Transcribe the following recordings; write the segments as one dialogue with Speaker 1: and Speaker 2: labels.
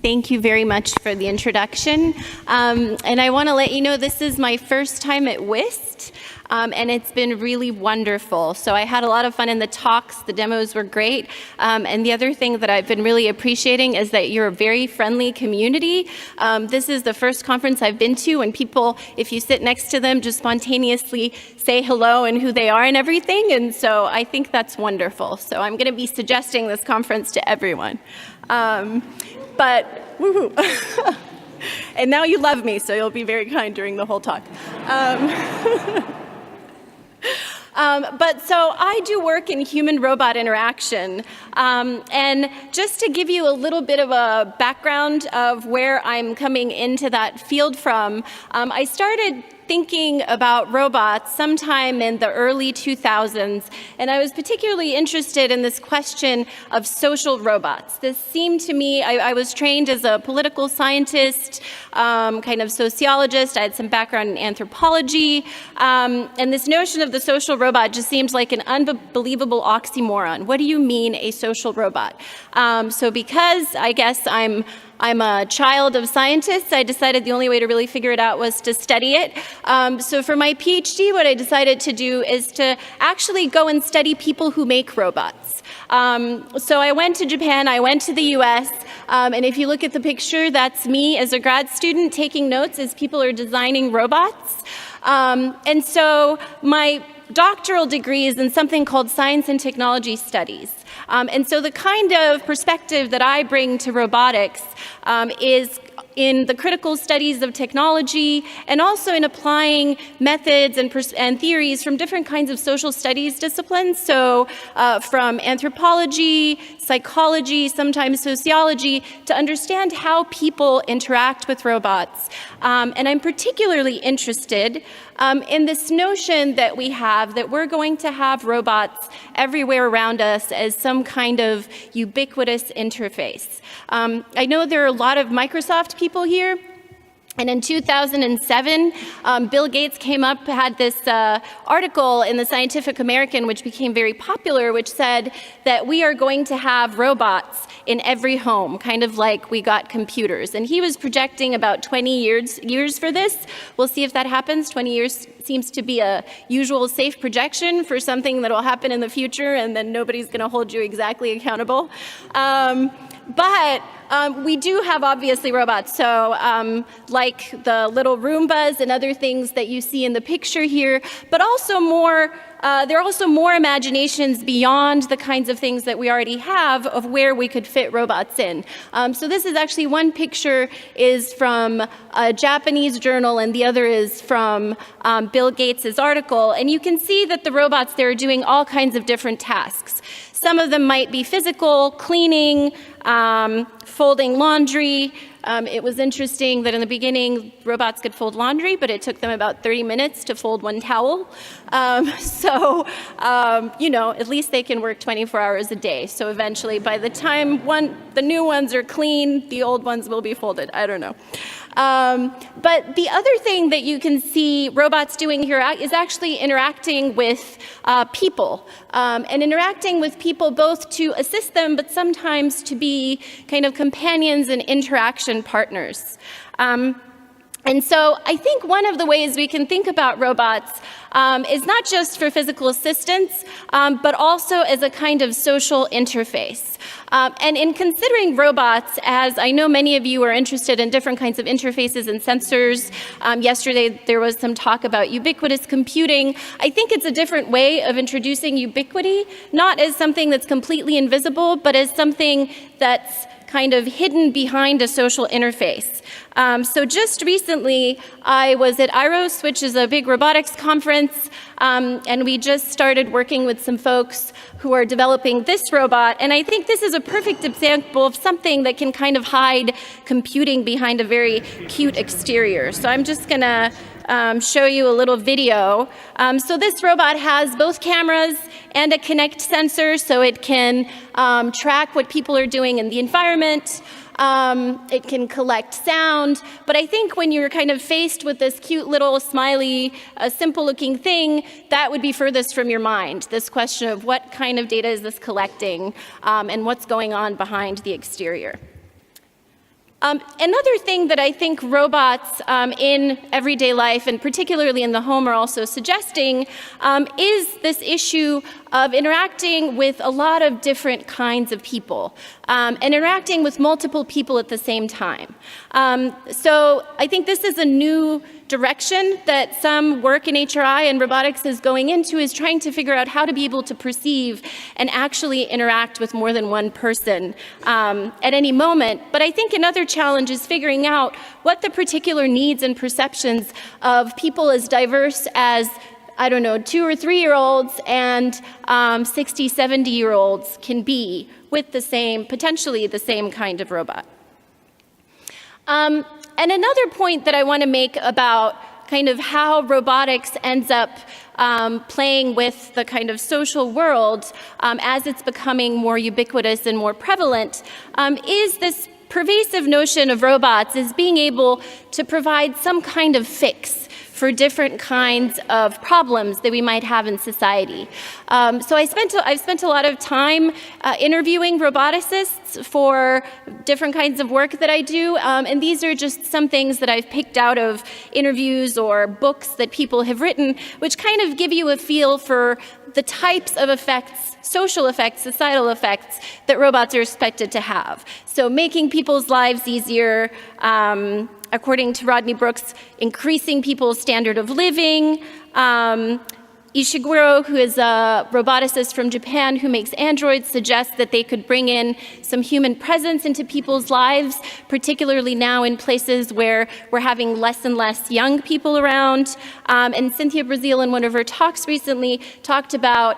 Speaker 1: Thank you very much for the introduction. And I want to let you know this is my first time at UIST, and it's been really wonderful. So I had a lot of fun in the talks, the demos were great. And the other thing that I've been really appreciating is that you're a very friendly community. This is the first conference I've been to, and people, if you sit next to them, just spontaneously say hello and who they are and everything. And so I think that's wonderful. So I'm going to be suggesting this conference to everyone. But woohoo! And now you love me, so you'll be very kind during the whole talk. But so I do work in human-robot interaction. And just to give you a little bit of a background of where I'm coming into that field from, I started thinking about robots sometime in the early 2000s, and I was particularly interested in this question of social robots. This seemed to me, I was trained as a political scientist, kind of sociologist. I had some background in anthropology, and this notion of the social robot just seemed like an unbelievable oxymoron. What do you mean, a social robot? So because I guess I'm a child of scientists, I decided the only way to really figure it out was to study it. So for my PhD, what I decided to do is to actually go and study people who make robots. So I went to Japan, I went to the US, and if you look at the picture, that's me as a grad student taking notes as people are designing robots. And so my doctoral degree is in something called science and technology studies. And so the kind of perspective that I bring to robotics is in the critical studies of technology and also in applying methods and theories from different kinds of social studies disciplines. So from anthropology, psychology, sometimes sociology, to understand how people interact with robots. And I'm particularly interested in this notion that we have that we're going to have robots everywhere around us as some kind of ubiquitous interface. I know there are a lot of Microsoft people here. And in 2007, Bill Gates came up, had this article in the Scientific American, which became very popular, which said that we are going to have robots in every home, kind of like we got computers. And he was projecting about 20 years for this. We'll see if that happens. 20 years seems to be a usual safe projection for something that will happen in the future, and then nobody's going to hold you exactly accountable. But we do have, obviously, robots. So like the little Roombas and other things that you see in the picture here, but also more, there are also more imaginations beyond the kinds of things that we already have of where we could fit robots in. So this is actually, one picture is from a Japanese journal and the other is from Bill Gates's article. And you can see that the robots there are doing all kinds of different tasks. Some of them might be physical, cleaning, folding laundry. It was interesting that in the beginning, robots could fold laundry, but it took them about 30 minutes to fold one towel. You know, at least they can work 24 hours a day. So eventually, by the time the new ones are clean, the old ones will be folded. I don't know. But the other thing that you can see robots doing here is actually interacting with people, and interacting with people both to assist them, but sometimes to be kind of companions and interaction partners. And so I think one of the ways we can think about robots is not just for physical assistance, but also as a kind of social interface. And in considering robots, as I know many of you are interested in different kinds of interfaces and sensors, yesterday there was some talk about ubiquitous computing. I think it's a different way of introducing ubiquity, not as something that's completely invisible, but as something that's kind of hidden behind a social interface. So just recently, I was at IROS, which is a big robotics conference, and we just started working with some folks who are developing this robot. And I think this is a perfect example of something that can kind of hide computing behind a very cute exterior. So I'm just going to show you a little video. So this robot has both cameras and a Connect sensor, so it can track what people are doing in the environment. It can collect sound, but I think when you're kind of faced with this cute little smiley, simple-looking thing, that would be furthest from your mind, this question of what kind of data is this collecting, and what's going on behind the exterior. Another thing that I think robots in everyday life, and particularly in the home, are also suggesting is this issue of interacting with a lot of different kinds of people, and interacting with multiple people at the same time. So I think this is a new direction that some work in HRI and robotics is going into, is trying to figure out how to be able to perceive and actually interact with more than one person at any moment. But I think another challenge is figuring out what the particular needs and perceptions of people as diverse as, I don't know, 2 or 3-year-olds and 60, 70-year-olds can be with the same, potentially the same kind of robot. And another point that I want to make about kind of how robotics ends up playing with the kind of social world as it's becoming more ubiquitous and more prevalent is this pervasive notion of robots as being able to provide some kind of fix for different kinds of problems that we might have in society. So I've spent a lot of time interviewing roboticists for different kinds of work that I do, and these are just some things that I've picked out of interviews or books that people have written, which kind of give you a feel for the types of effects, social effects, societal effects that robots are expected to have. So making people's lives easier, according to Rodney Brooks, increasing people's standard of living. Ishiguro, who is a roboticist from Japan who makes androids, suggests that they could bring in some human presence into people's lives, particularly now in places where we're having less and less young people around. And Cynthia Brazil, in one of her talks recently, talked about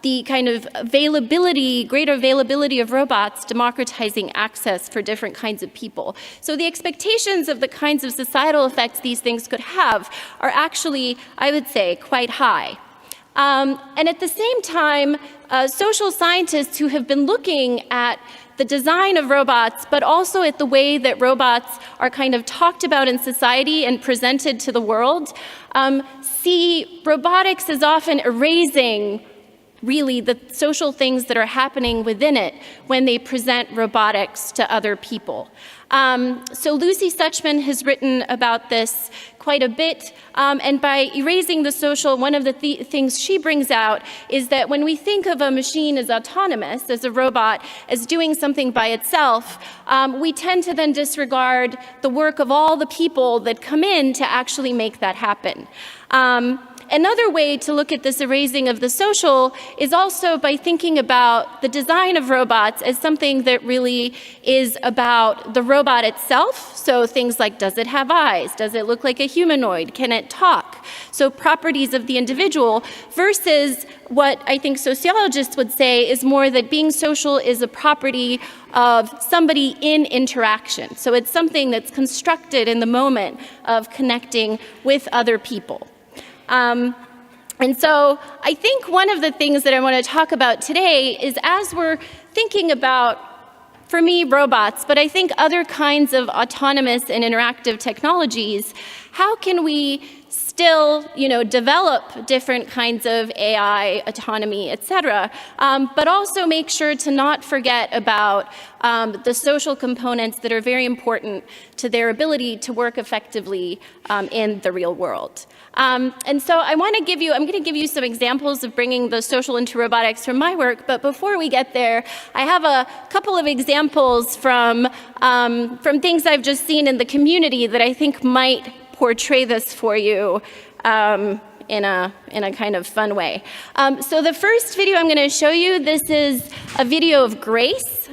Speaker 1: the kind of greater availability of robots democratizing access for different kinds of people. So the expectations of the kinds of societal effects these things could have are actually, I would say, quite high. And at the same time, social scientists who have been looking at the design of robots, but also at the way that robots are kind of talked about in society and presented to the world, see robotics as often erasing really the social things that are happening within it when they present robotics to other people. So Lucy Suchman has written about this quite a bit, and by erasing the social, one of the things she brings out is that when we think of a machine as autonomous, as a robot, as doing something by itself, we tend to then disregard the work of all the people that come in to actually make that happen. Another way to look at this erasing of the social is also by thinking about the design of robots as something that really is about the robot itself. So things like, does it have eyes? Does it look like a humanoid? Can it talk? So properties of the individual versus what I think sociologists would say is more that being social is a property of somebody in interaction. So it's something that's constructed in the moment of connecting with other people. And so I think one of the things that I want to talk about today is, as we're thinking about, for me, robots, but I think other kinds of autonomous and interactive technologies, how can we still, develop different kinds of AI, autonomy, et cetera, but also make sure to not forget about the social components that are very important to their ability to work effectively in the real world. And so I'm going to give you some examples of bringing the social into robotics from my work, but before we get there, I have a couple of examples from things I've just seen in the community that I think might portray this for you in a kind of fun way. So the first video I'm going to show you, this is a video of Grace.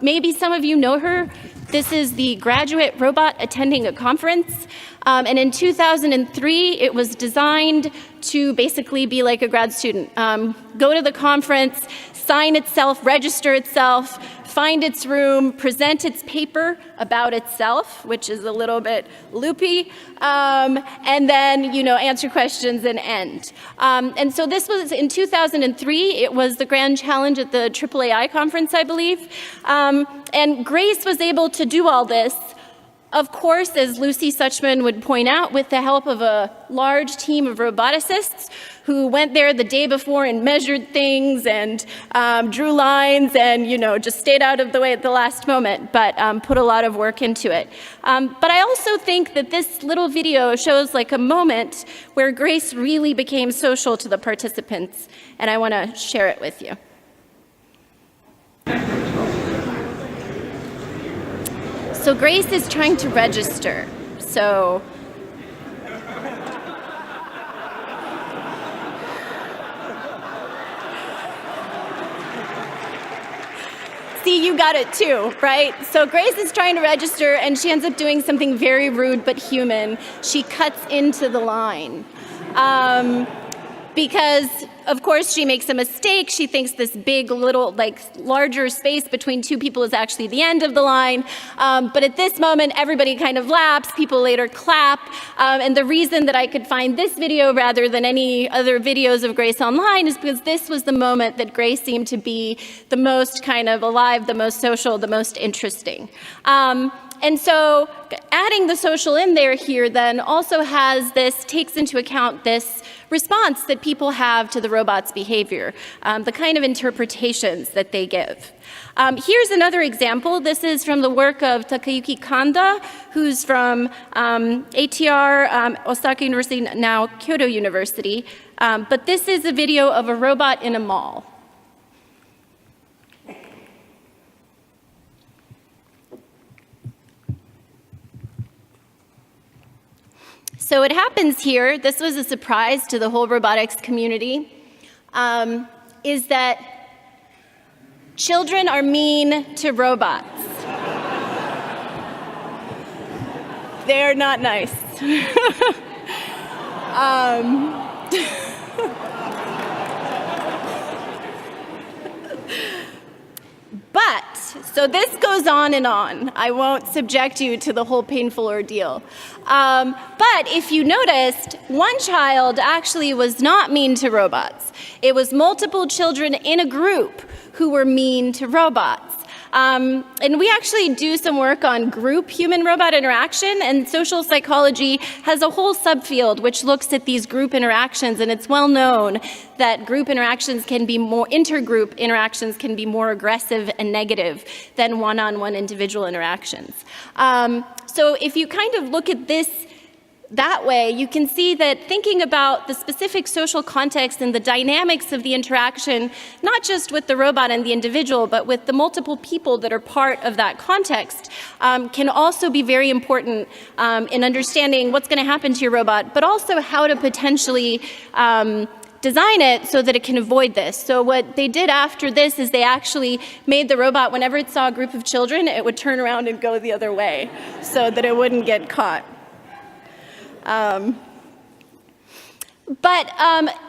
Speaker 1: Maybe some of you know her. This is the graduate robot attending a conference. And in 2003, it was designed to basically be like a grad student. Go to the conference, sign itself, register itself, find its room, present its paper about itself, which is a little bit loopy, and then, answer questions and end. And so this was in 2003. It was the grand challenge at the AAAI conference, I believe. And Grace was able to do all this Of course, as Lucy Suchman would point out, with the help of a large team of roboticists who went there the day before and measured things and drew lines and, just stayed out of the way at the last moment, but put a lot of work into it. But I also think that this little video shows like a moment where Grace really became social to the participants, and I want to share it with you. So Grace is trying to register. So see, you got it too, right? So Grace is trying to register, and she ends up doing something very rude but human. She cuts into the line. Because, of course, she makes a mistake. She thinks this big, little, larger space between two people is actually the end of the line. But at this moment, everybody kind of laughs. People later clap. And the reason that I could find this video rather than any other videos of Grace online is because this was the moment that Grace seemed to be the most kind of alive, the most social, the most interesting. And so adding the social in there here then also takes into account this response that people have to the robot's behavior, the kind of interpretations that they give. Here's another example. This is from the work of Takayuki Kanda, who's from ATR, Osaka University, now Kyoto University. But this is a video of a robot in a mall. So what happens here, this was a surprise to the whole robotics community, is that children are mean to robots. They're not nice. But, so this goes on and on. I won't subject you to the whole painful ordeal. But if you noticed, one child actually was not mean to robots. It was multiple children in a group who were mean to robots. And we actually do some work on group human-robot interaction, and social psychology has a whole subfield which looks at these group interactions, and it's well known that group interactions can be intergroup interactions can be more aggressive and negative than one-on-one individual interactions. So if you kind of look at this that way, you can see that thinking about the specific social context and the dynamics of the interaction, not just with the robot and the individual, but with the multiple people that are part of that context, can also be very important in understanding what's going to happen to your robot, but also how to potentially design it so that it can avoid this. So what they did after this is they actually made the robot, whenever it saw a group of children, it would turn around and go the other way so that it wouldn't get caught. But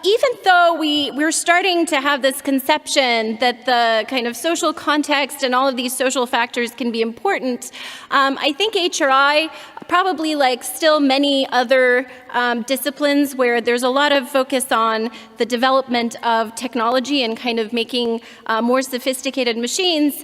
Speaker 1: even though we're starting to have this conception that the kind of social context and all of these social factors can be important, I think HRI, probably like still many other disciplines where there's a lot of focus on the development of technology and kind of making more sophisticated machines,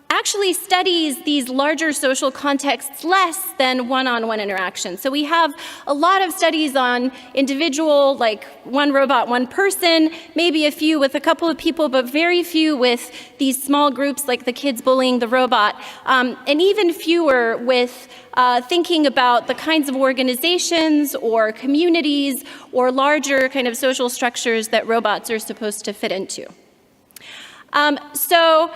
Speaker 1: actually studies these larger social contexts less than one-on-one interaction. So we have a lot of studies on individual, like one robot, one person, maybe a few with a couple of people, but very few with these small groups like the kids bullying the robot, and even fewer with thinking about the kinds of organizations or communities or larger kind of social structures that robots are supposed to fit into. So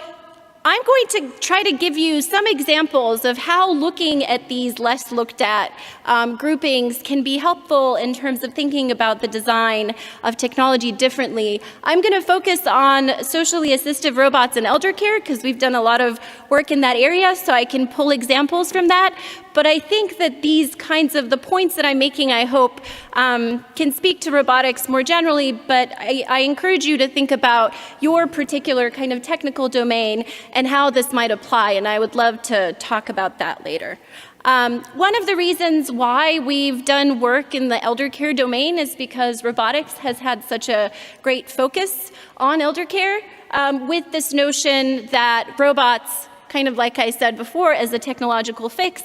Speaker 1: I'm going to try to give you some examples of how looking at these less looked at groupings can be helpful in terms of thinking about the design of technology differently. I'm going to focus on socially assistive robots in elder care because we've done a lot of work in that area, so I can pull examples from that. But I think that these kinds of, the points that I'm making, I hope, can speak to robotics more generally, but I encourage you to think about your particular kind of technical domain and how this might apply, and I would love to talk about that later. One of the reasons why we've done work in the elder care domain is because robotics has had such a great focus on elder care, with this notion that robots kind of like I said before, as a technological fix,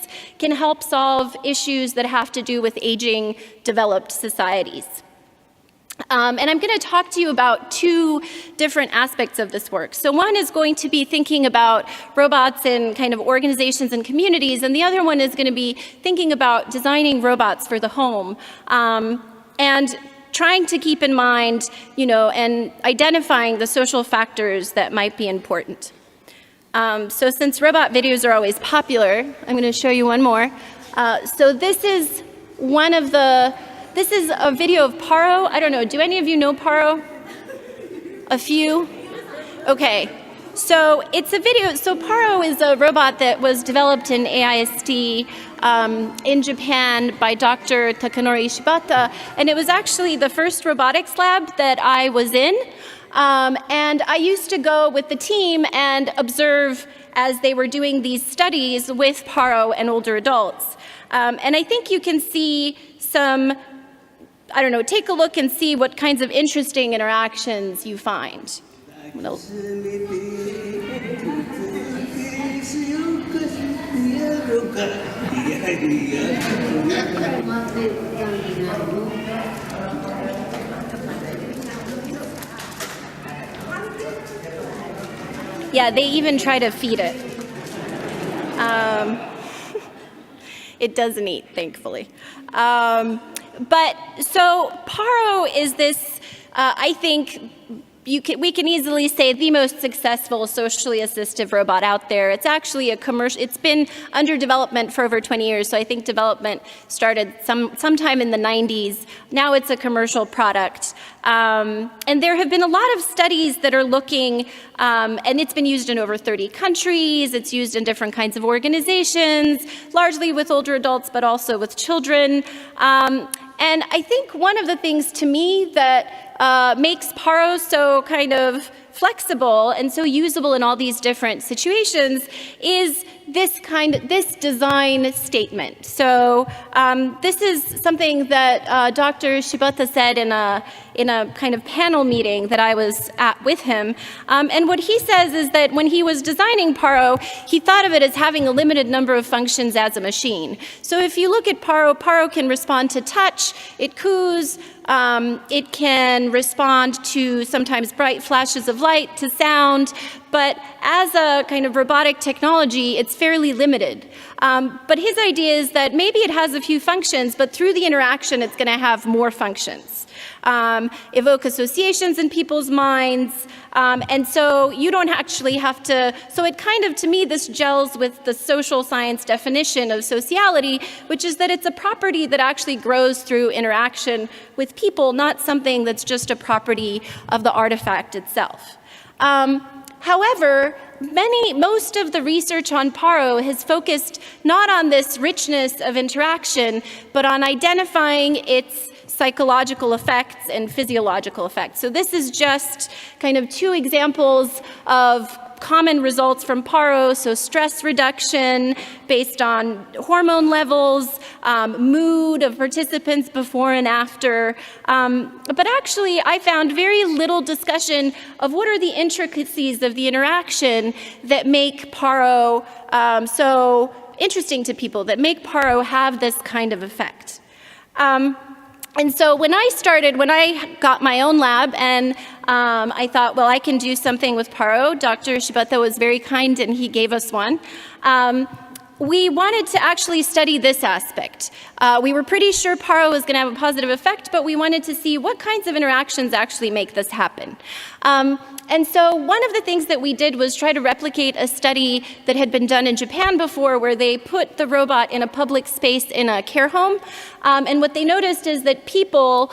Speaker 1: can help solve issues that have to do with aging developed societies. And I'm going to talk to you about two different aspects of this work. So one is going to be thinking about robots in kind of organizations and communities, and the other one is going to be thinking about designing robots for the home. And trying to keep in mind, and identifying the social factors that might be important. So since robot videos are always popular, I'm going to show you one more. So this is this is a video of Paro. I don't know, do any of you know Paro? A few? Okay. So it's a video. So Paro is a robot that was developed in AIST in Japan by Dr. Takanori Shibata, and it was actually the first robotics lab that I was in. And I used to go with the team and observe as they were doing these studies with Paro and older adults. And I think you can see some, take a look and see what kinds of interesting interactions you find. Yeah, they even try to feed it. It doesn't eat, thankfully. But so Paro is this, I think, we can easily say the most successful socially assistive robot out there. It's actually it's been under development for over 20 years, so I think development started sometime in the 90s. Now it's a commercial product. And there have been a lot of studies that are looking, and it's been used in over 30 countries. It's used in different kinds of organizations, largely with older adults, but also with children. And I think one of the things to me that makes Paro so kind of flexible and so usable in all these different situations is this design statement. So this is something that Dr. Shibata said in a kind of panel meeting that I was at with him. And what he says is that when he was designing Paro, he thought of it as having a limited number of functions as a machine. So if you look at Paro, Paro can respond to touch, it coos, it can respond to sometimes bright flashes of light, to sound, but as a kind of robotic technology, it's fairly limited. But his idea is that maybe it has a few functions, but through the interaction, it's going to have more functions. Evoke associations in people's minds, and so you don't actually have to, so it kind of, to me, this gels with the social science definition of sociality, which is that it's a property that actually grows through interaction with people, not something that's just a property of the artifact itself. However, most of the research on Paro has focused not on this richness of interaction, but on identifying its psychological effects and physiological effects. So this is just kind of two examples of common results from Paro, so stress reduction based on hormone levels, mood of participants before and after. But actually, I found very little discussion of what are the intricacies of the interaction that make Paro so interesting to people, that make Paro have this kind of effect. And so when I got my own lab and I thought, well, I can do something with Paro. Dr. Shibata was very kind and he gave us one. We wanted to actually study this aspect. We were pretty sure Paro was going to have a positive effect, but we wanted to see what kinds of interactions actually make this happen. And so one of the things that we did was try to replicate a study that had been done in Japan before, where they put the robot in a public space in a care home. And what they noticed is that people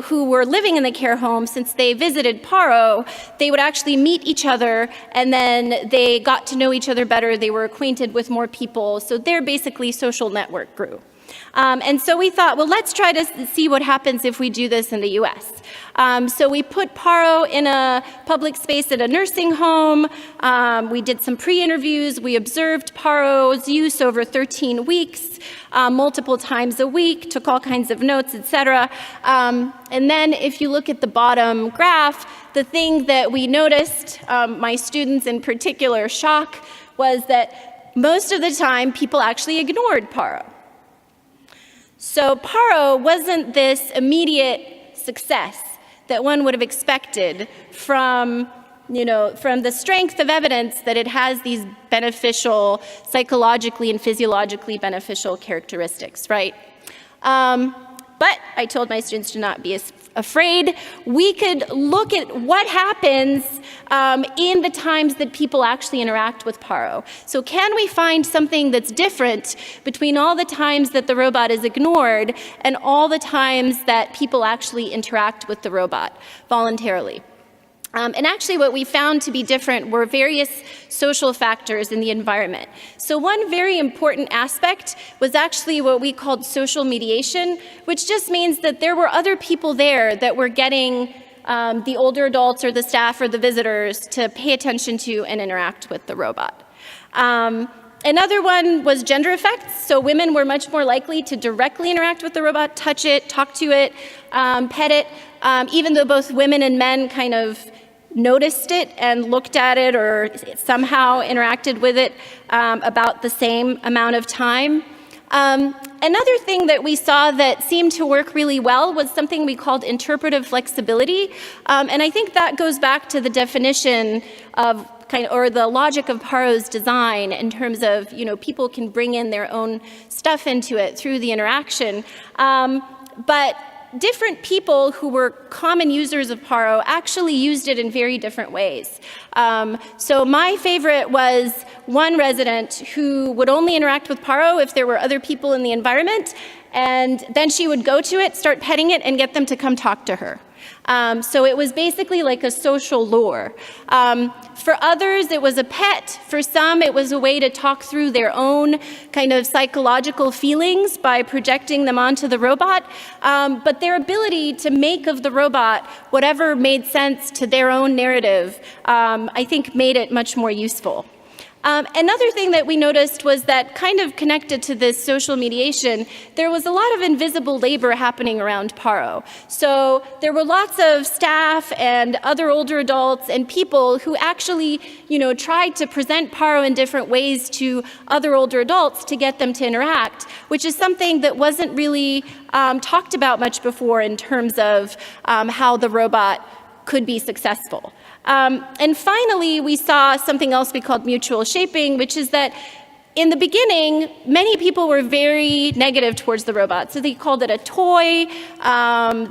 Speaker 1: who were living in the care home, since they visited Paro, they would actually meet each other, and then they got to know each other better. They were acquainted with more people. So their basically social network grew. And so we thought, well, let's try to see what happens if we do this in the US. So we put Paro in a public space at a nursing home. We did some pre-interviews. We observed Paro's use over 13 weeks, multiple times a week, took all kinds of notes, etc. And then if you look at the bottom graph, the thing that we noticed, my students in particular, shock, was that most of the time people actually ignored Paro. So Paro wasn't this immediate success that one would have expected from the strength of evidence that it has these beneficial, psychologically and physiologically beneficial characteristics, right? But I told my students to not be afraid. We could look at what happens in the times that people actually interact with Paro. So can we find something that's different between all the times that the robot is ignored and all the times that people actually interact with the robot voluntarily? And actually what we found to be different were various social factors in the environment. So one very important aspect was actually what we called social mediation, which just means that there were other people there that were getting the older adults or the staff or the visitors to pay attention to and interact with the robot. Another one was gender effects. So women were much more likely to directly interact with the robot, touch it, talk to it, pet it, even though both women and men kind of noticed it and looked at it or somehow interacted with it about the same amount of time. Another thing that we saw that seemed to work really well was something we called interpretive flexibility. And I think that goes back to the definition of or the logic of Paro's design in terms of, people can bring in their own stuff into it through the interaction. But different people who were common users of Paro actually used it in very different ways. So my favorite was one resident who would only interact with Paro if there were other people in the environment, and then she would go to it, start petting it, and get them to come talk to her. So it was basically like a social lure. For others, it was a pet. For some, it was a way to talk through their own kind of psychological feelings by projecting them onto the robot. But their ability to make of the robot whatever made sense to their own narrative, I think made it much more useful. Another thing that we noticed was that, kind of connected to this social mediation, there was a lot of invisible labor happening around Paro. So there were lots of staff and other older adults and people who actually, tried to present Paro in different ways to other older adults to get them to interact, which is something that wasn't really talked about much before in terms of how the robot could be successful. And finally, we saw something else we called mutual shaping, which is that in the beginning, many people were very negative towards the robot. So they called it a toy.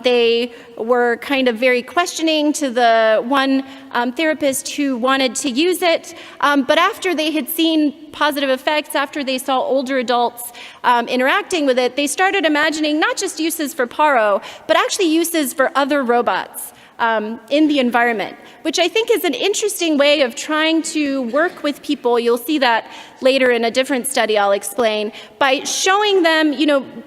Speaker 1: They were kind of very questioning to the one therapist who wanted to use it. But after they had seen positive effects, after they saw older adults interacting with it, they started imagining not just uses for Paro, but actually uses for other robots in the environment, which I think is an interesting way of trying to work with people. You'll see that later in a different study I'll explain, by showing them,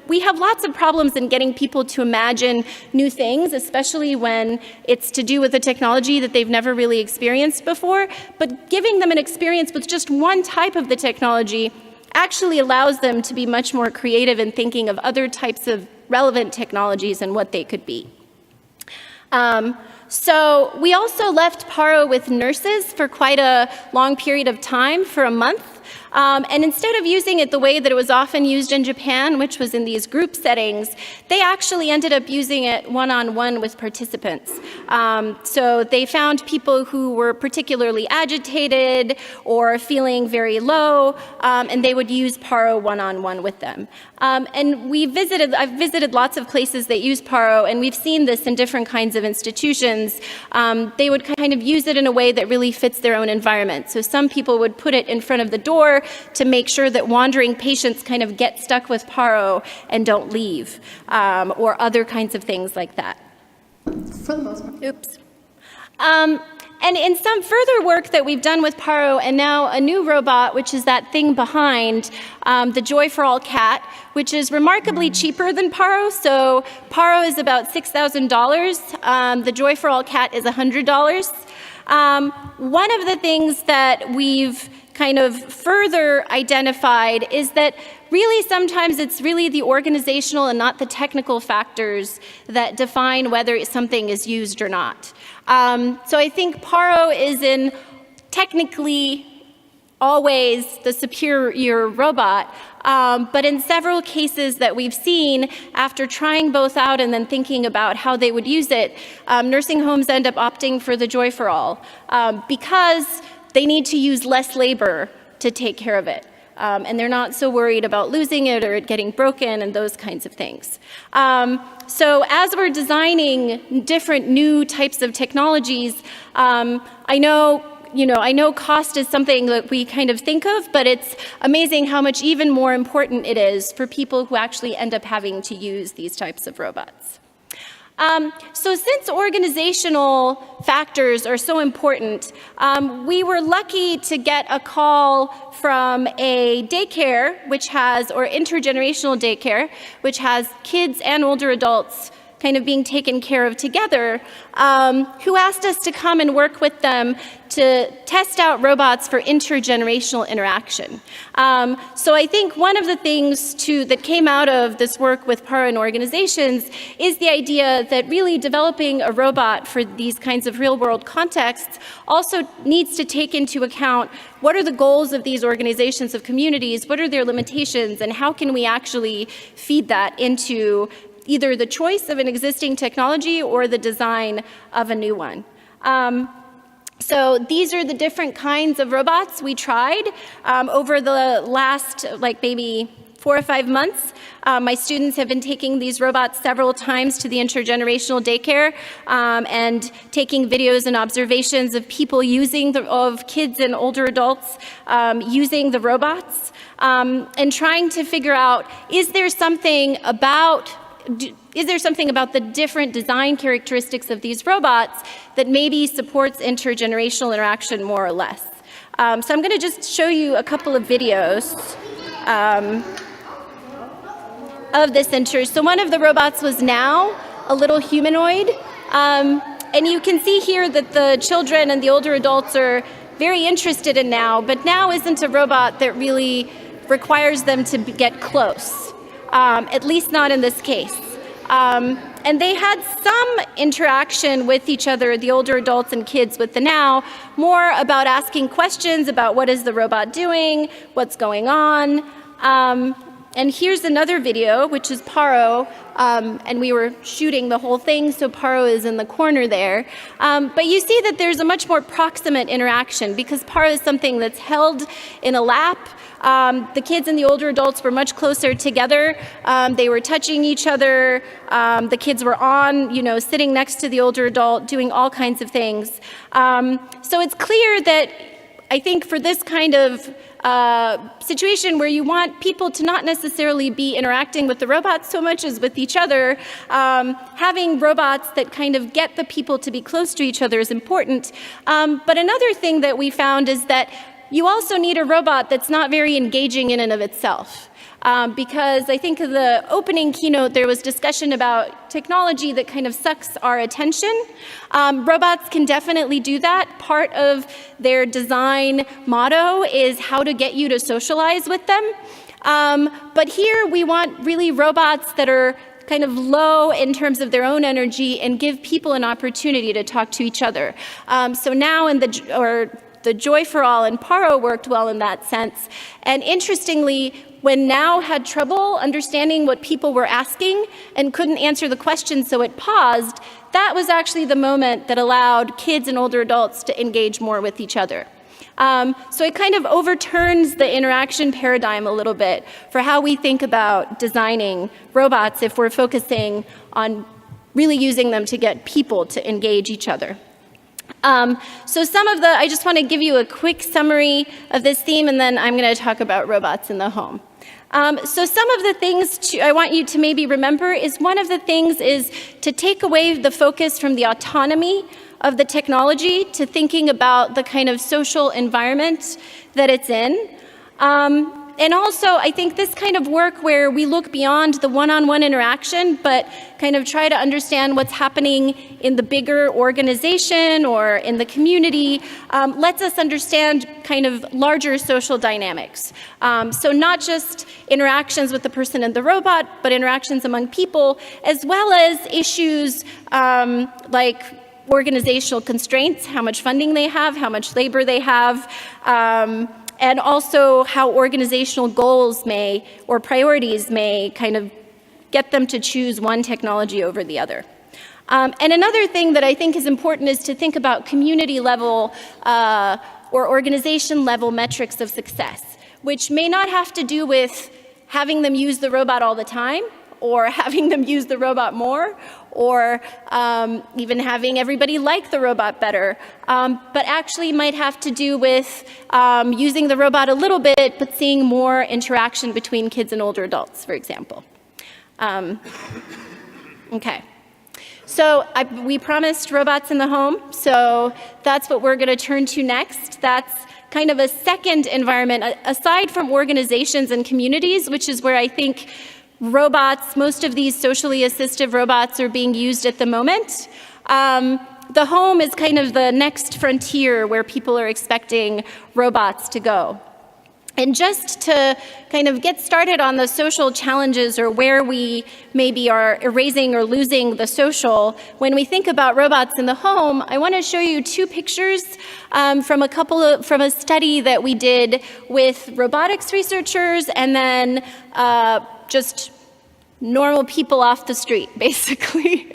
Speaker 1: we have lots of problems in getting people to imagine new things, especially when it's to do with a technology that they've never really experienced before, but giving them an experience with just one type of the technology actually allows them to be much more creative in thinking of other types of relevant technologies and what they could be. So we also left Paro with nurses for quite a long period of time, for a month. And instead of using it the way that it was often used in Japan, which was in these group settings, they actually ended up using it one-on-one with participants. So they found people who were particularly agitated or feeling very low, and they would use Paro one-on-one with them. And I've visited lots of places that use Paro, and we've seen this in different kinds of institutions. They would kind of use it in a way that really fits their own environment. So some people would put it in front of the door to make sure that wandering patients kind of get stuck with Paro and don't leave, or other kinds of things like that.
Speaker 2: For the most part.
Speaker 1: Oops. And in some further work that we've done with Paro, and now a new robot, which is that thing behind, the Joy for All cat, which is remarkably cheaper than Paro. So Paro is about $6,000. The Joy for All cat is $100. One of the things that we've kind of further identified is that really sometimes it's really the organizational and not the technical factors that define whether something is used or not. So I think Paro is in technically always the superior robot, but in several cases that we've seen, after trying both out and then thinking about how they would use it, nursing homes end up opting for the Joy for All because they need to use less labor to take care of it. And they're not so worried about losing it or it getting broken and those kinds of things. So as we're designing different new types of technologies, I know cost is something that we kind of think of, but it's amazing how much even more important it is for people who actually end up having to use these types of robots. So since organizational factors are so important, we were lucky to get a call from a daycare, or intergenerational daycare, which has kids and older adults kind of being taken care of together, who asked us to come and work with them to test out robots for intergenerational interaction. So I think one of the things that came out of this work with Paro and organizations is the idea that really developing a robot for these kinds of real-world contexts also needs to take into account what are the goals of these organizations of communities, what are their limitations, and how can we actually feed that into either the choice of an existing technology or the design of a new one. So these are the different kinds of robots we tried over the last maybe 4 or 5 months. My students have been taking these robots several times to the intergenerational daycare and taking videos and observations of people of kids and older adults using the robots and trying to figure out, is there something about the different design characteristics of these robots that maybe supports intergenerational interaction more or less? So I'm going to just show you a couple of videos of this So one of the robots was Now, a little humanoid. And you can see here that the children and the older adults are very interested in Now, but Now isn't a robot that really requires them to get close. At least not in this case. And they had some interaction with each other, the older adults and kids with the Now, more about asking questions about what is the robot doing, what's going on. And here's another video, which is Paro, and we were shooting the whole thing, so Paro is in the corner there. But you see that there's a much more proximate interaction because Paro is something that's held in a lap. The kids and the older adults were much closer together. They were touching each other. The kids were sitting next to the older adult, doing all kinds of things. So it's clear that I think for this kind of situation where you want people to not necessarily be interacting with the robots so much as with each other, having robots that kind of get the people to be close to each other is important. But another thing that we found is that you also need a robot that's not very engaging in and of itself. Because I think in the opening keynote, there was discussion about technology that kind of sucks our attention. Robots can definitely do that. Part of their design motto is how to get you to socialize with them. But here we want really robots that are kind of low in terms of their own energy and give people an opportunity to talk to each other. So Now the Joy for All and Paro worked well in that sense. And interestingly, when Now had trouble understanding what people were asking and couldn't answer the question, so it paused, that was actually the moment that allowed kids and older adults to engage more with each other. So it kind of overturns the interaction paradigm a little bit for how we think about designing robots if we're focusing on really using them to get people to engage each other. So I just want to give you a quick summary of this theme, and then I'm going to talk about robots in the home. So some of the things I want you to maybe remember is one of the things is to take away the focus from the autonomy of the technology to thinking about the kind of social environment that it's in. And also, I think this kind of work where we look beyond the one-on-one interaction, but kind of try to understand what's happening in the bigger organization or in the community, lets us understand kind of larger social dynamics. So not just interactions with the person and the robot, but interactions among people, as well as issues like organizational constraints, how much funding they have, how much labor they have, and also how organizational goals may, or priorities may kind of get them to choose one technology over the other. And another thing that I think is important is to think about community level or organization level metrics of success, which may not have to do with having them use the robot all the time, or having them use the robot more, or even having everybody like the robot better, but actually might have to do with using the robot a little bit, but seeing more interaction between kids and older adults, for example. Okay. So we promised robots in the home, so that's what we're going to turn to next. That's kind of a second environment, aside from organizations and communities, which is where I think robots, most of these socially assistive robots are being used at the moment. The home is kind of the next frontier where people are expecting robots to go. And just to kind of get started on the social challenges or where we maybe are erasing or losing the social, when we think about robots in the home, I want to show you two pictures from a study that we did with robotics researchers and then just normal people off the street, basically,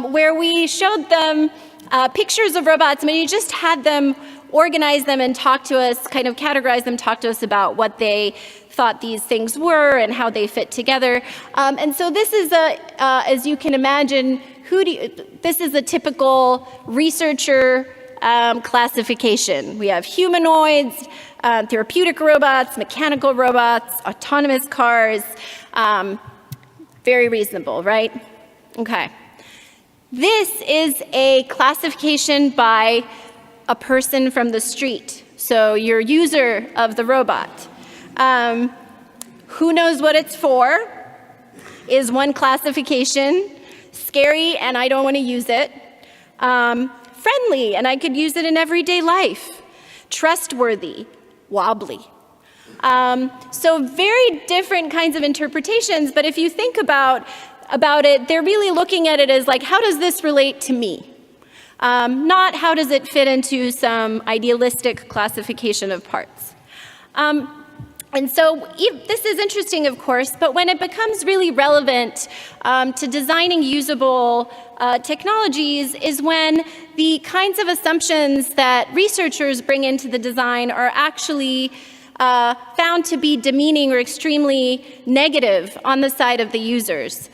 Speaker 1: where we showed them pictures of robots. I mean, you just had them organize them and talk to us, kind of categorize them, talk to us about what they thought these things were and how they fit together. And so this is as you can imagine, this is a typical researcher classification. We have humanoids, therapeutic robots, mechanical robots, autonomous cars. Very reasonable, right? Okay. This is a classification by a person from the street, so your user of the robot. Who knows what it's for is one classification. Scary, and I don't want to use it. Friendly, and I could use it in everyday life. Trustworthy, wobbly. So very different kinds of interpretations, but if you think about it, they're really looking at it as like, how does this relate to me? Not how does it fit into some idealistic classification of parts. And so this is interesting, of course, but when it becomes really relevant to designing usable technologies is when the kinds of assumptions that researchers bring into the design are actually found to be demeaning or extremely negative on the side of the users.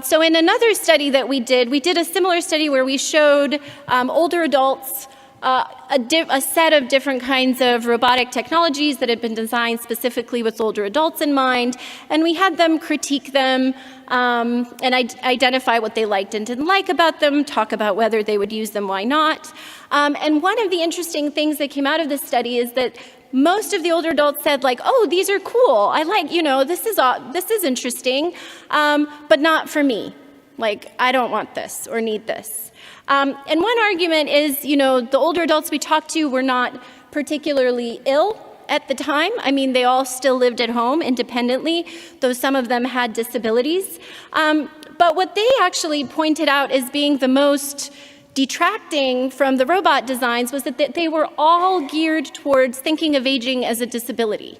Speaker 1: So in another study that we did a similar study where we showed older adults a set of different kinds of robotic technologies that had been designed specifically with older adults in mind, and we had them critique them and identify what they liked and didn't like about them, talk about whether they would use them, why not. And one of the interesting things that came out of this study is that most of the older adults said, like, oh, these are cool. I like, this is interesting, but not for me. Like, I don't want this or need this. And one argument is, the older adults we talked to were not particularly ill at the time. I mean, they all still lived at home independently, though some of them had disabilities. But what they actually pointed out as being the most detracting from the robot designs was that they were all geared towards thinking of aging as a disability.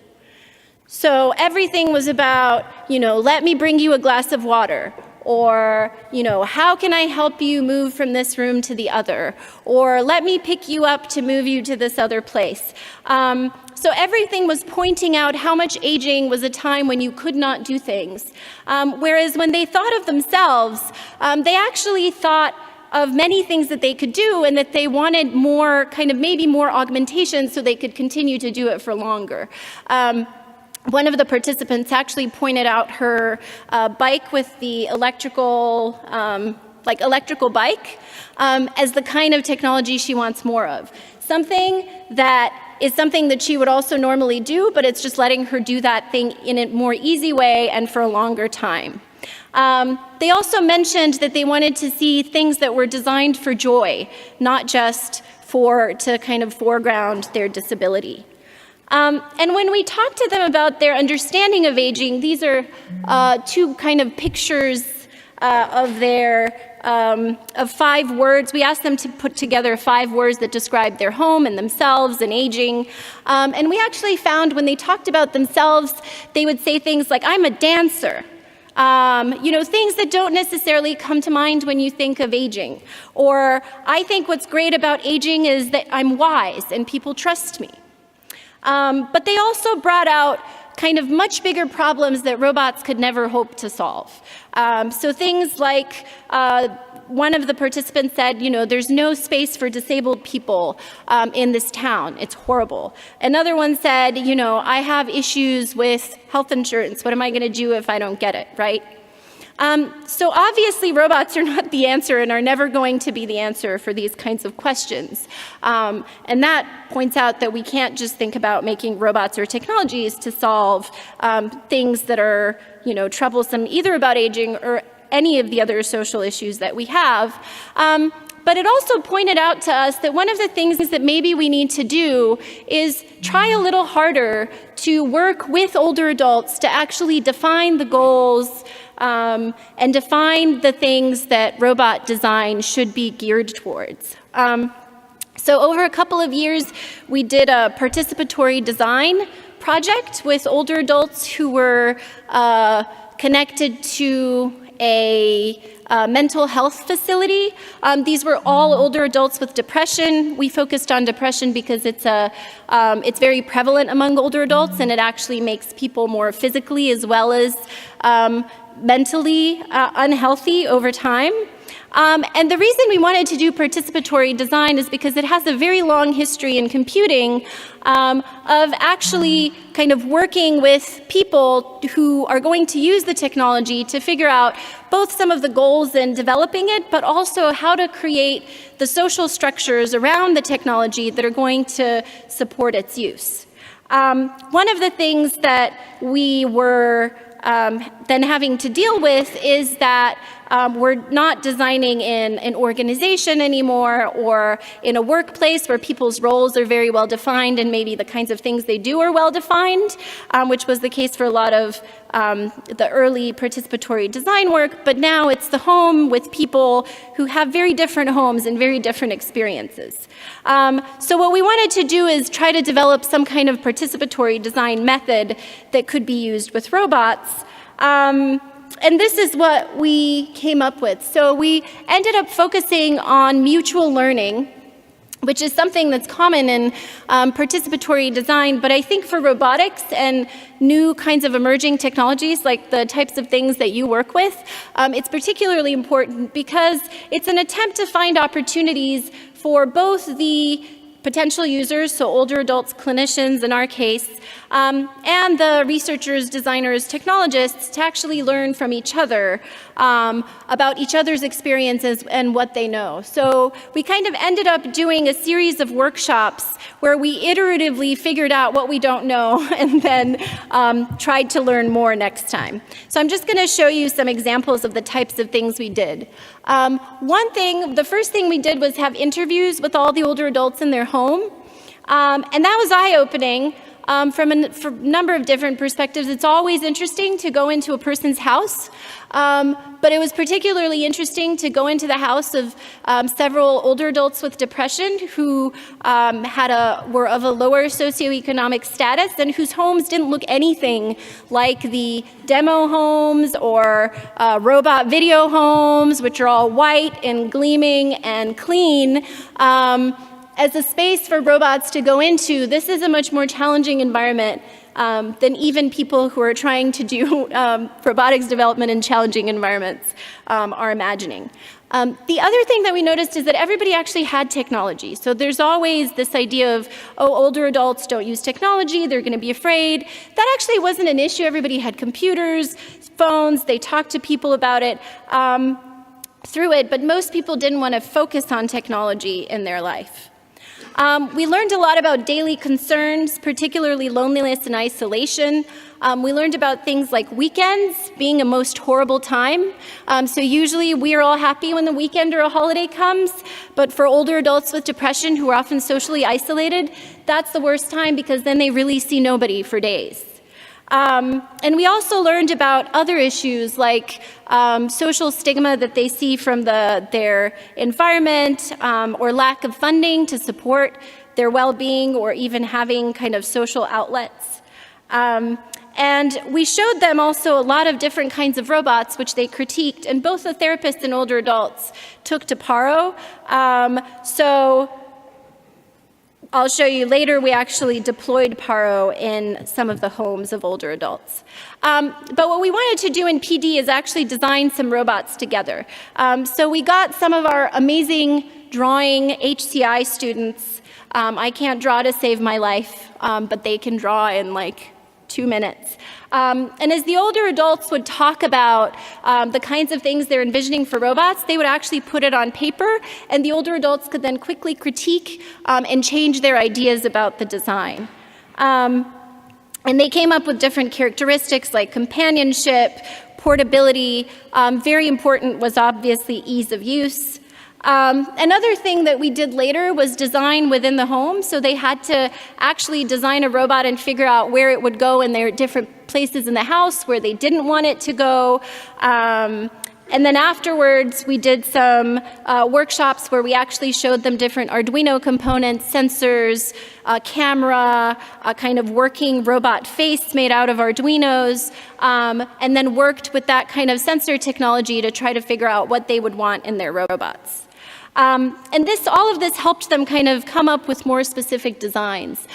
Speaker 1: So everything was about, let me bring you a glass of water, or, how can I help you move from this room to the other, or let me pick you up to move you to this other place. So everything was pointing out how much aging was a time when you could not do things. Whereas when they thought of themselves, they actually thought of many things that they could do and that they wanted more, maybe more augmentation so they could continue to do it for longer. One of the participants actually pointed out her bike with the electrical bike as the kind of technology she wants more of. Something that she would also normally do, but it's just letting her do that thing in a more easy way and for a longer time. They also mentioned that they wanted to see things that were designed for joy, not just to kind of foreground their disability. And when we talked to them about their understanding of aging, these are two kind of pictures of their of 5 words. We asked them to put together 5 words that describe their home and themselves and aging. And we actually found when they talked about themselves, they would say things like, I'm a dancer. Things that don't necessarily come to mind when you think of aging. Or, I think what's great about aging is that I'm wise and people trust me. But they also brought out kind of much bigger problems that robots could never hope to solve. So things like, one of the participants said, there's no space for disabled people in this town. It's horrible. Another one said, I have issues with health insurance. What am I going to do if I don't get it, right? So obviously robots are not the answer and are never going to be the answer for these kinds of questions. And that points out that we can't just think about making robots or technologies to solve things that are, troublesome either about aging or any of the other social issues that we have. But it also pointed out to us that one of the things that maybe we need to do is try a little harder to work with older adults to actually define the goals and define the things that robot design should be geared towards. So over a couple of years, we did a participatory design project with older adults who were connected to a mental health facility. These were all older adults with depression. We focused on depression because it's very prevalent among older adults, and it actually makes people more physically as well as mentally unhealthy over time. And the reason we wanted to do participatory design is because it has a very long history in computing of actually kind of working with people who are going to use the technology to figure out both some of the goals in developing it, but also how to create the social structures around the technology that are going to support its use. One of the things that we were then having to deal with is that we're not designing in an organization anymore or in a workplace where people's roles are very well defined and maybe the kinds of things they do are well defined, which was the case for a lot of the early participatory design work, but now it's the home with people who have very different homes and very different experiences. So what we wanted to do is try to develop some kind of participatory design method that could be used with robots. And this is what we came up with. So we ended up focusing on mutual learning, which is something that's common in participatory design, but I think for robotics and new kinds of emerging technologies, like the types of things that you work with, it's particularly important because it's an attempt to find opportunities for both the potential users, so older adults, clinicians in our case, and the researchers, designers, technologists to actually learn from each other about each other's experiences and what they know. So we kind of ended up doing a series of workshops where we iteratively figured out what we don't know and then tried to learn more next time. So I'm just going to show you some examples of the types of things we did. The first thing we did was have interviews with all the older adults in their home. And that was eye-opening from a number of different perspectives. It's always interesting to go into a person's house, but it was particularly interesting to go into the house of several older adults with depression who were of a lower socioeconomic status and whose homes didn't look anything like the demo homes or robot video homes, which are all white and gleaming and clean. As a space for robots to go into, this is a much more challenging environment than even people who are trying to do robotics development in challenging environments are imagining. The other thing that we noticed is that everybody actually had technology. So there's always this idea of, oh, older adults don't use technology, they're going to be afraid. That actually wasn't an issue. Everybody had computers, phones, they talked to people about it through it, but most people didn't want to focus on technology in their life. We learned a lot about daily concerns, particularly loneliness and isolation. We learned about things like weekends being a most horrible time. So usually we are all happy when the weekend or a holiday comes, but for older adults with depression who are often socially isolated, that's the worst time because then they really see nobody for days. And we also learned about other issues like social stigma that they see from their environment or lack of funding to support their well-being or even having kind of social outlets. And we showed them also a lot of different kinds of robots which they critiqued, and both the therapists and older adults took to Paro. So I'll show you later, we actually deployed Paro in some of the homes of older adults. But what we wanted to do in PD is actually design some robots together. So we got some of our amazing drawing HCI students. I can't draw to save my life, but they can draw in like 2 minutes. And as the older adults would talk about the kinds of things they're envisioning for robots, they would actually put it on paper, and the older adults could then quickly critique and change their ideas about the design. And they came up with different characteristics like companionship, portability. Very important was obviously ease of use. Another thing that we did later was design within the home. So they had to actually design a robot and figure out where it would go in their different places in the house where they didn't want it to go. And then afterwards, we did some workshops where we actually showed them different Arduino components, sensors, camera, a kind of working robot face made out of Arduinos, and then worked with that kind of sensor technology to try to figure out what they would want in their robots. And all of this helped them kind of come up with more specific designs.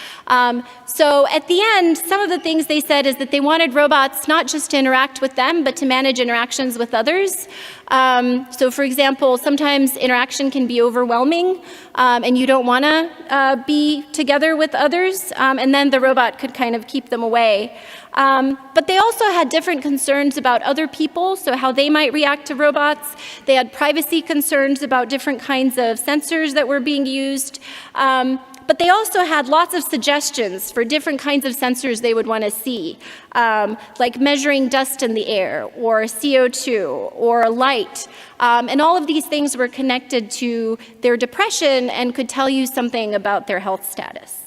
Speaker 1: So at the end, some of the things they said is that they wanted robots not just to interact with them, but to manage interactions with others. So for example, sometimes interaction can be overwhelming, and you don't want to be together with others, and then the robot could kind of keep them away. But they also had different concerns about other people, so how they might react to robots. They had privacy concerns about different kinds of sensors that were being used. But they also had lots of suggestions for different kinds of sensors they would want to see, like measuring dust in the air, or CO2, or light. And all of these things were connected to their depression and could tell you something about their health status.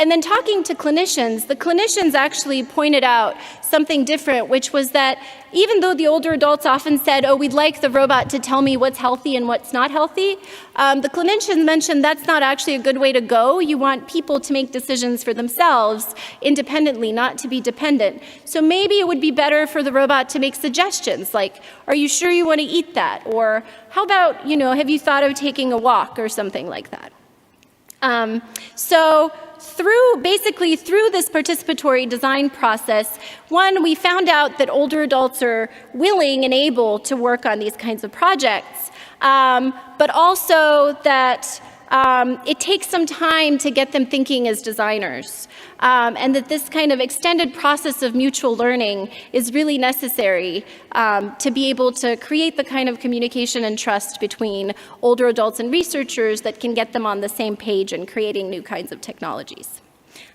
Speaker 1: And then talking to clinicians, the clinicians actually pointed out something different, which was that even though the older adults often said, oh, we'd like the robot to tell me what's healthy and what's not healthy, the clinicians mentioned that's not actually a good way to go. You want people to make decisions for themselves independently, not to be dependent. So maybe it would be better for the robot to make suggestions like, are you sure you want to eat that? Or how about, have you thought of taking a walk or something like that? So basically through this participatory design process, one, we found out that older adults are willing and able to work on these kinds of projects, but also that it takes some time to get them thinking as designers, and that this kind of extended process of mutual learning is really necessary to be able to create the kind of communication and trust between older adults and researchers that can get them on the same page and creating new kinds of technologies.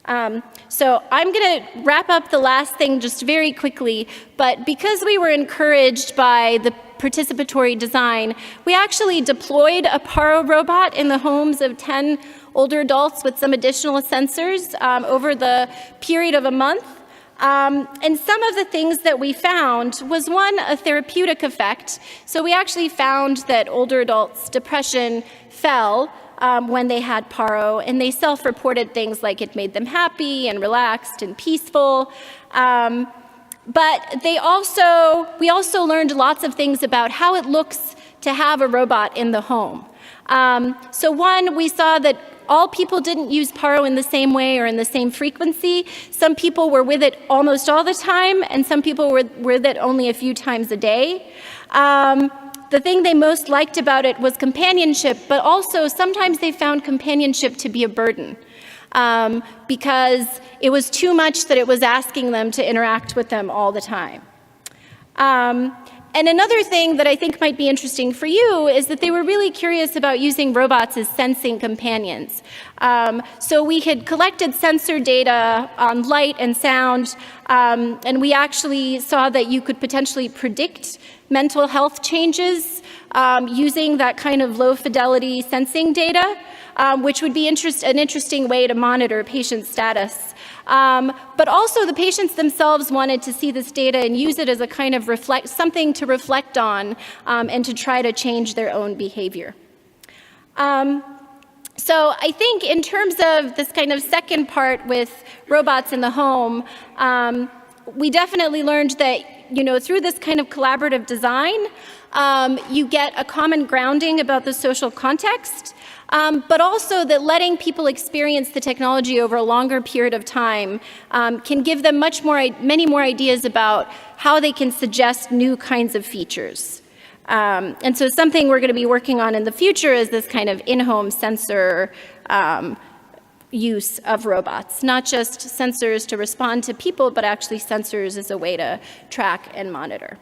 Speaker 1: So I'm going to wrap up the last thing just very quickly, but because we were encouraged by the participatory design, we actually deployed a Paro robot in the homes of 10 older adults with some additional sensors over the period of a month. And some of the things that we found was, one, a therapeutic effect. So we actually found that older adults' depression fell when they had Paro, and they self-reported things like it made them happy and relaxed and peaceful. But we also learned lots of things about how it looks to have a robot in the home. So one, we saw that all people didn't use Paro in the same way or in the same frequency. Some people were with it almost all the time, and some people were with it only a few times a day. The thing they most liked about it was companionship, but also sometimes they found companionship to be a burden because it was too much that it was asking them to interact with them all the time. And another thing that I think might be interesting for you is that they were really curious about using robots as sensing companions. So we had collected sensor data on light and sound, and we actually saw that you could potentially predict mental health changes using that kind of low fidelity sensing data, which would be an interesting way to monitor patient status. But also the patients themselves wanted to see this data and use it as a kind of something to reflect on and to try to change their own behavior. So I think in terms of this kind of second part with robots in the home, we definitely learned that, through this kind of collaborative design, you get a common grounding about the social context, but also that letting people experience the technology over a longer period of time can give them many more ideas about how they can suggest new kinds of features. And so something we're going to be working on in the future is this kind of in-home sensor use of robots, not just sensors to respond to people, but actually sensors as a way to track and monitor.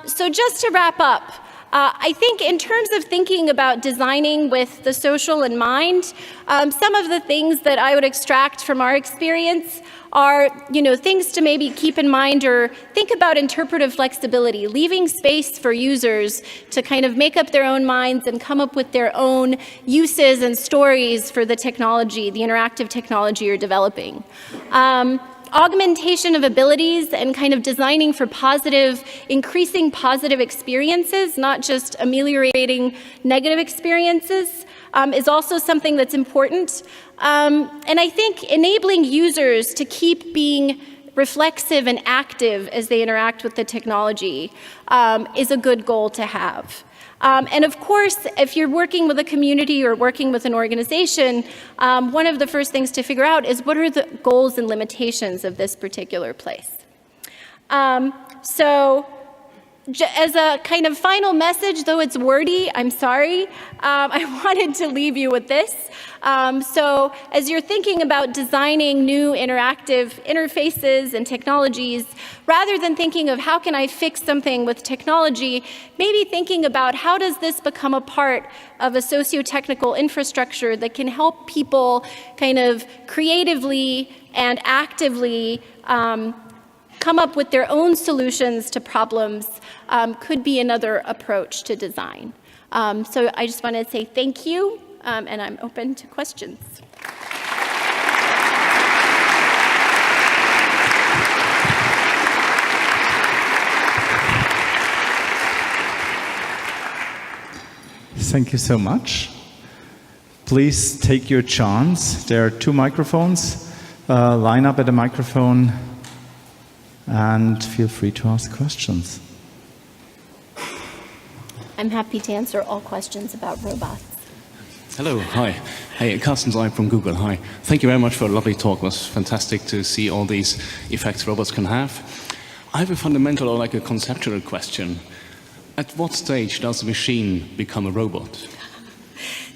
Speaker 1: So just to wrap up, I think in terms of thinking about designing with the social in mind, some of the things that I would extract from our experience are, things to maybe keep in mind or think about interpretive flexibility, leaving space for users to kind of make up their own minds and come up with their own uses and stories for the technology, the interactive technology you're developing. Augmentation of abilities and kind of designing for increasing positive experiences, not just ameliorating negative experiences, is also something that's important. And I think enabling users to keep being reflexive and active as they interact with the technology is a good goal to have. And of course, if you're working with a community or working with an organization, one of the first things to figure out is what are the goals and limitations of this particular place. So as a kind of final message, though it's wordy, I'm sorry, I wanted to leave you with this. So as you're thinking about designing new interactive interfaces and technologies, rather than thinking of how can I fix something with technology, maybe thinking about how does this become a part of a socio-technical infrastructure that can help people kind of creatively and actively come up with their own solutions to problems could be another approach to design. So I just want to say thank you, and I'm open to questions.
Speaker 3: Thank you so much. Please take your chance. There are 2 microphones. Line up at a microphone and feel free to ask questions.
Speaker 1: I'm happy to answer all questions about robots.
Speaker 4: Hello, hi. Hey, Carsten Zei from Google, hi. Thank you very much for a lovely talk. It was fantastic to see all these effects robots can have. I have a fundamental or like a conceptual question. At what stage does a machine become a robot?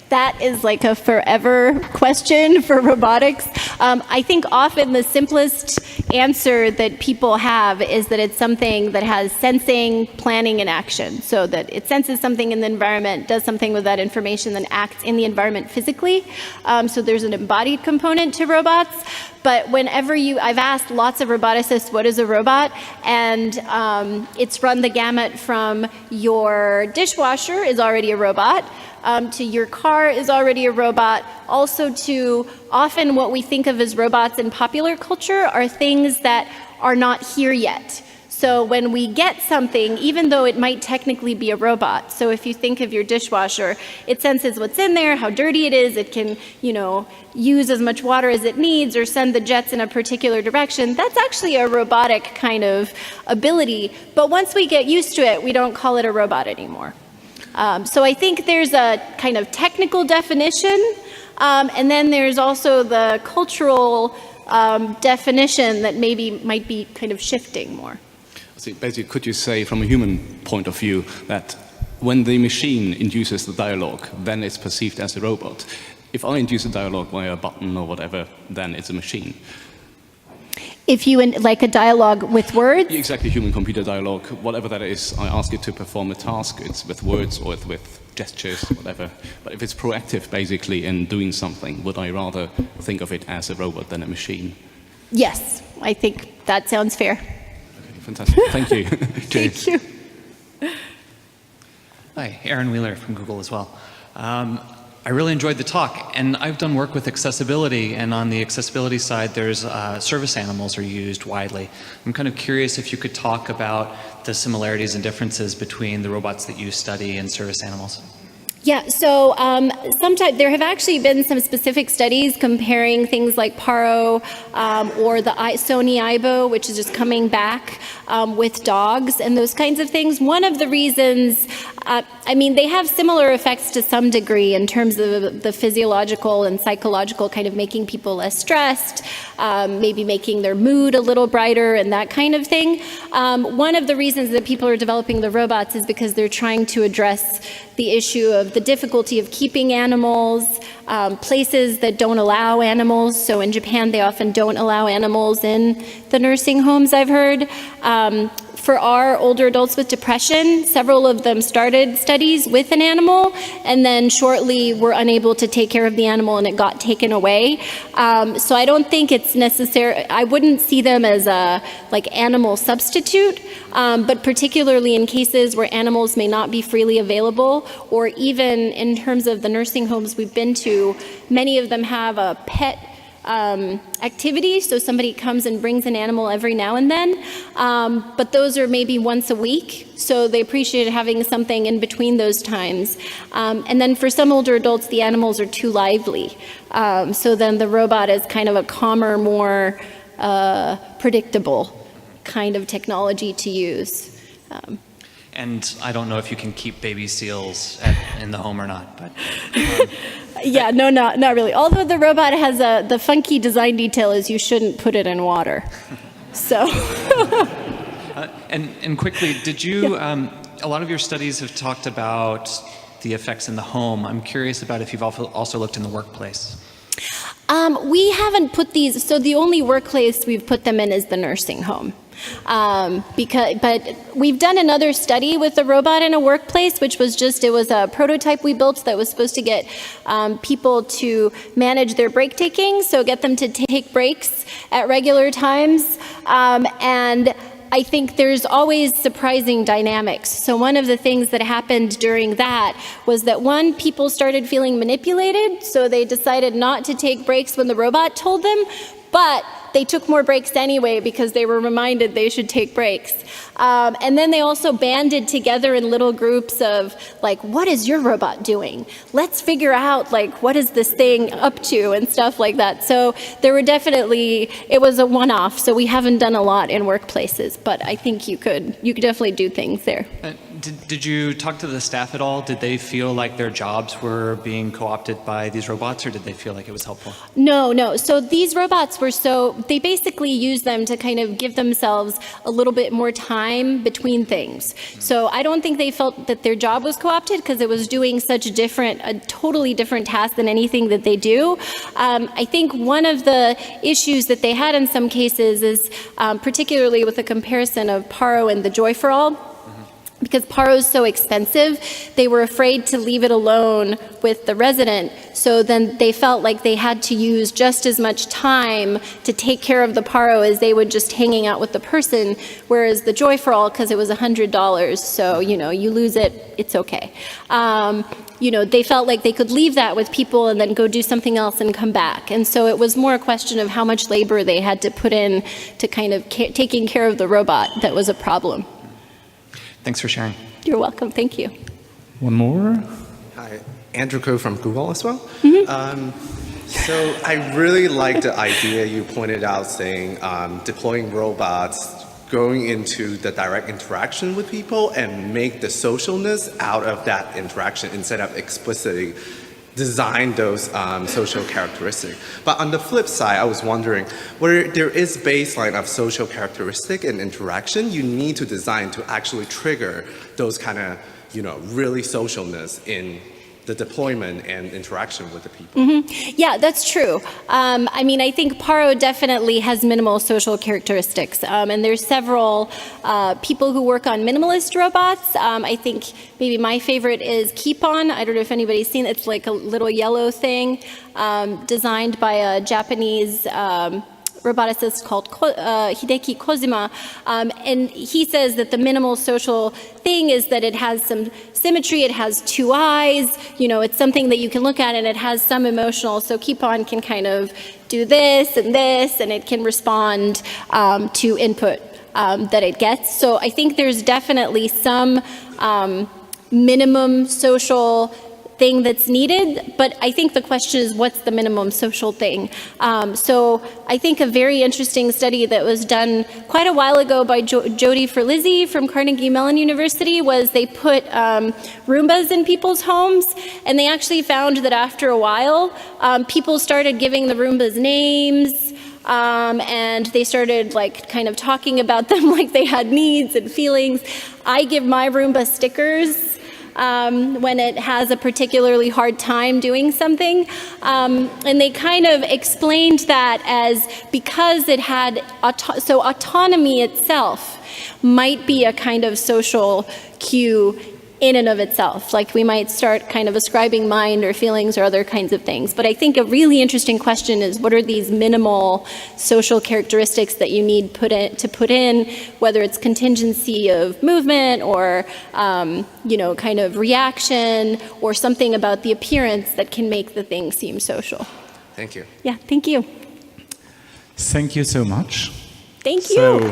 Speaker 1: That is like a forever question for robotics. I think often the simplest answer that people have is that it's something that has sensing, planning, and action. So that it senses something in the environment, does something with that information, then acts in the environment physically. So there's an embodied component to robots. But whenever I've asked lots of roboticists, what is a robot? And it's run the gamut from your dishwasher is already a robot, to your car is already a robot, also to often what we think of as robots in popular culture are things that are not here yet. So when we get something, even though it might technically be a robot, so if you think of your dishwasher, it senses what's in there, how dirty it is, it can, use as much water as it needs or send the jets in a particular direction. That's actually a robotic kind of ability, but once we get used to it, we don't call it a robot anymore. So I think there's a kind of technical definition, and then there's also the cultural definition that maybe might be kind of shifting more.
Speaker 4: So basically, could you say from a human point of view that when the machine induces the dialogue, then it's perceived as a robot? If I induce a dialogue via a button or whatever, then it's a machine.
Speaker 1: If you like a dialogue with words?
Speaker 4: Exactly, human-computer dialogue, whatever that is. I ask it to perform a task, it's with words or it's with gestures, whatever. But if it's proactive, basically, in doing something, would I rather think of it as a robot than a machine?
Speaker 1: Yes, I think that sounds fair.
Speaker 4: Okay, fantastic. Thank you.
Speaker 1: Thank you.
Speaker 5: Hi, Aaron Wheeler from Google as well. I really enjoyed the talk, and I've done work with accessibility, and on the accessibility side, there's service animals are used widely. I'm kind of curious if you could talk about the similarities and differences between the robots that you study and service animals.
Speaker 1: Yeah, so sometimes there have actually been some specific studies comparing things like Paro or the Sony Aibo, which is just coming back with dogs and those kinds of things. One of the reasons, I mean, they have similar effects to some degree in terms of the physiological and psychological kind of making people less stressed, maybe making their mood a little brighter and that kind of thing. One of the reasons that people are developing the robots is because they're trying to address the issue of the difficulty of keeping animals, places that don't allow animals. So in Japan, they often don't allow animals in the nursing homes, I've heard. For our older adults with depression, several of them started studies with an animal and then shortly were unable to take care of the animal and it got taken away. So I don't think it's necessary, I wouldn't see them as a like animal substitute, but particularly in cases where animals may not be freely available, or even in terms of the nursing homes we've been to, many of them have a pet activity, so somebody comes and brings an animal every now and then, but those are maybe once a week, so they appreciate having something in between those times. And then for some older adults, the animals are too lively, so then the robot is kind of a calmer, more predictable kind of technology to use.
Speaker 5: And I don't know if you can keep baby seals in the home or not, but...
Speaker 1: Yeah, no, not really. Although the robot has the funky design detail is you shouldn't put it in water. So.
Speaker 5: And quickly, did you, a lot of your studies have talked about the effects in the home. I'm curious about if you've also looked in the workplace.
Speaker 1: We haven't put these, so the only workplace we've put them in is the nursing home. But we've done another study with the robot in a workplace, which was it was a prototype we built that was supposed to get people to manage their break taking, so get them to take breaks at regular times. And I think there's always surprising dynamics. So one of the things that happened during that was that people started feeling manipulated, so they decided not to take breaks when the robot told them, but they took more breaks anyway because they were reminded they should take breaks. And then they also banded together in little groups of like, what is your robot doing? Let's figure out like, what is this thing up to and stuff like that. So there were definitely, it was a one-off, so we haven't done a lot in workplaces, but I think you could definitely do things there.
Speaker 5: Did you talk to the staff at all? Did they feel like their jobs were being co-opted by these robots, or did they feel like it was helpful?
Speaker 1: No. So these robots they basically use them to kind of give themselves a little bit more time between things. So I don't think they felt that their job was co-opted because it was doing such a totally different task than anything that they do. I think one of the issues that they had in some cases is particularly with the comparison of Paro and the Joy for All. Because Paro is so expensive, they were afraid to leave it alone with the resident, so then they felt like they had to use just as much time to take care of the Paro as they would just hanging out with the person, whereas the Joy for All, because it was $100, so you lose it, it's okay. They felt like they could leave that with people and then go do something else and come back. And so it was more a question of how much labor they had to put in to kind of taking care of the robot that was a problem.
Speaker 5: Thanks for sharing.
Speaker 1: You're welcome. Thank you.
Speaker 3: One more.
Speaker 2: Hi, Andrew Ko from Google as well.
Speaker 1: Mm-hmm.
Speaker 2: So I really like the idea you pointed out saying deploying robots, going into the direct interaction with people and make the socialness out of that interaction instead of explicitly design those social characteristics. But on the flip side, I was wondering, where there is baseline of social characteristic and interaction, you need to design to actually trigger those kind of, really socialness in the deployment and interaction with the people.
Speaker 1: Mm-hmm. Yeah, that's true. I think Paro definitely has minimal social characteristics, and there's several people who work on minimalist robots. I think maybe my favorite is Keepon. I don't know if anybody's seen it. It's like a little yellow thing designed by a Japanese roboticist called Hideki Kozima, and he says that the minimal social thing is that it has some symmetry, it has two eyes, it's something that you can look at and it has some emotional, so Keepon can kind of do this, and it can respond to input that it gets. So I think there's definitely some minimum social thing that's needed, but I think the question is, what's the minimum social thing? So I think a very interesting study that was done quite a while ago by Jody Ferlizzi from Carnegie Mellon University was they put Roombas in people's homes, and they actually found that after a while, people started giving the Roombas names, and they started kind of talking about them like they had needs and feelings. I give my Roomba stickers when it has a particularly hard time doing something. And they kind of explained that as because it had, so autonomy itself might be a kind of social cue in and of itself. Like we might start kind of ascribing mind or feelings or other kinds of things. But I think a really interesting question is, what are these minimal social characteristics that you need to put in, whether it's contingency of movement or, kind of reaction or something about the appearance that can make the thing seem social.
Speaker 2: Thank you.
Speaker 1: Yeah, thank you.
Speaker 3: Thank you so much.
Speaker 1: Thank you.
Speaker 3: So,